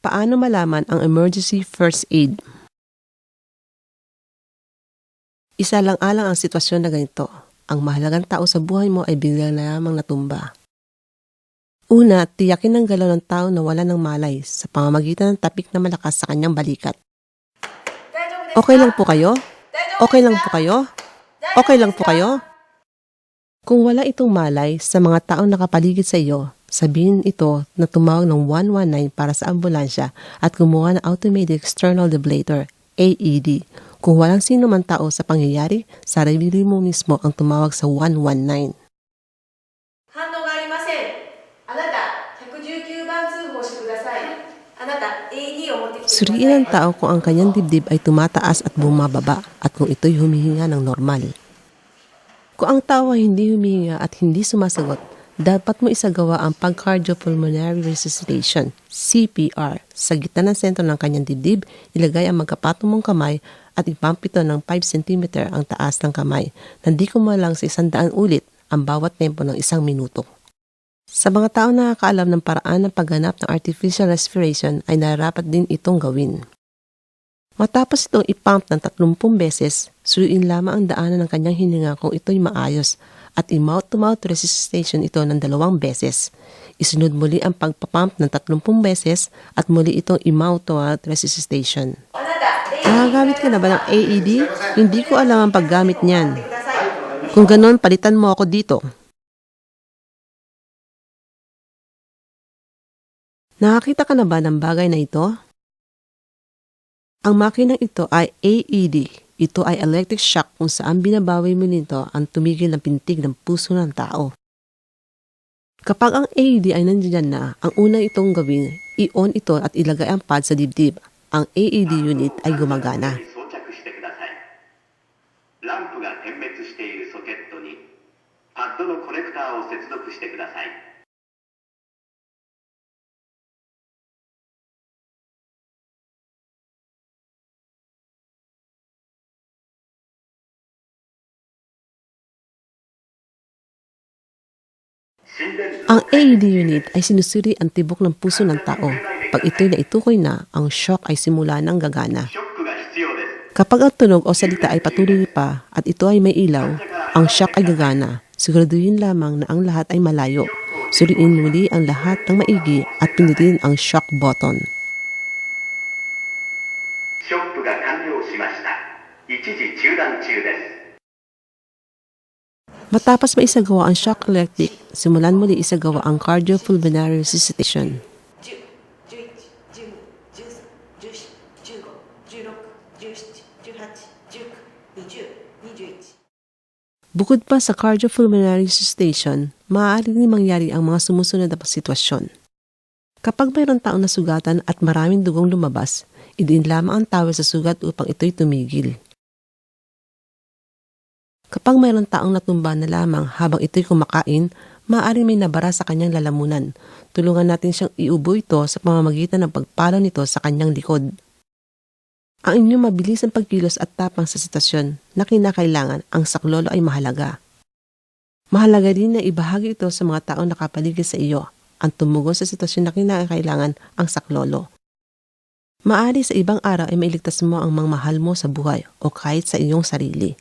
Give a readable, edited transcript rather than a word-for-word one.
Paano malaman ang emergency first aid? Isa lang alang ang sitwasyon na ganito. Ang mahalagang tao sa buhay mo ay bigla na lamang natumba. Una, tiyakin ang galaw ng tao na wala ng malay sa pamamagitan ng tapik na malakas sa kanyang balikat. Okay lang po kayo? Okay lang po kayo? Okay lang po kayo? Kung wala itong malay sa mga taong nakapaligid sa iyo, sabihin ito na tumawag ng 119 para sa ambulansya at gumawa ng automated external defibrillator, AED. Kung walang sino man tao sa pangyayari, sarili mo mismo ang tumawag sa 119. Suriin ang tao kung ang kanyang dibdib ay tumataas at bumababa at kung ito'y humihinga ng normal. Kung ang tao ay hindi humihinga at hindi sumasagot, dapat mo isagawa ang pag-cardiopulmonary resuscitation, CPR. Sa gitna ng sentro ng kanyang dibdib, ilagay ang magkapatong mong kamay at ipampito ng 5 cm ang taas ng kamay. Nandi kumalang sa 100 ulit ang bawat tempo ng 1 minuto. Sa mga tao na nakakaalam ng paraan ng pagganap ng artificial respiration ay nararapat din itong gawin. Matapos itong ipump ng 30 beses, suriin lamang ang daanan ng kanyang hininga kung ito'y maayos at i-mouth-to-mouth resuscitation ito ng 2 beses. Isunod muli ang pagpapump ng 30 beses at muli itong i-mouth-to-mouth resuscitation. Nakagamit ka na ba ng AED? Hindi ko alam ang paggamit niyan. Kung ganon, palitan mo ako dito. Nakakita ka na ba ng bagay na ito? Ang makinang ito ay AED. Ito ay electric shock kung saan binabawi mo nito ang tumigil ng pintig ng puso ng tao. Kapag ang AED ay nandiyan na, ang una itong gawin, i-on ito at ilagay ang pad sa dibdib. Ang AED unit ay gumagana. Ang AED unit ay sinusuri ang tibok ng puso ng tao. Pag ito'y naitukoy na, ang shock ay simula ng gagana. Kapag ang tunog o salita ay patuloy pa at ito ay may ilaw, ang shock ay gagana. Siguraduhin lamang na ang lahat ay malayo. Suriin muli ang lahat ng maigi at pindutin ang shock button. Matapos maisagawa ang shock electric, simulan muli isagawa ang cardiopulmonary resuscitation. Bukod pa sa cardiopulmonary resuscitation, maaari rin mangyari ang mga sumusunod na sitwasyon. Kapag mayroon taong nasugatan at maraming dugong lumabas, idiin lamang ang towel sa sugat upang ito'y tumigil. Kapag mayroon taong natumba na lamang habang ito'y kumakain, maaaring may nabara sa kanyang lalamunan. Tulungan natin siyang iubo ito sa pamamagitan ng pagpalo nito sa kanyang likod. Ang inyong mabilisang pagkilos at tapang sa sitwasyon na kinakailangan ang saklolo ay mahalaga. Mahalaga din na ibahagi ito sa mga taong nakapaligid sa iyo, ang tumugon sa sitwasyon na kinakailangan ang saklolo. Maaari sa ibang araw ay mailigtas mo ang mga mahal mo sa buhay o kahit sa iyong sarili.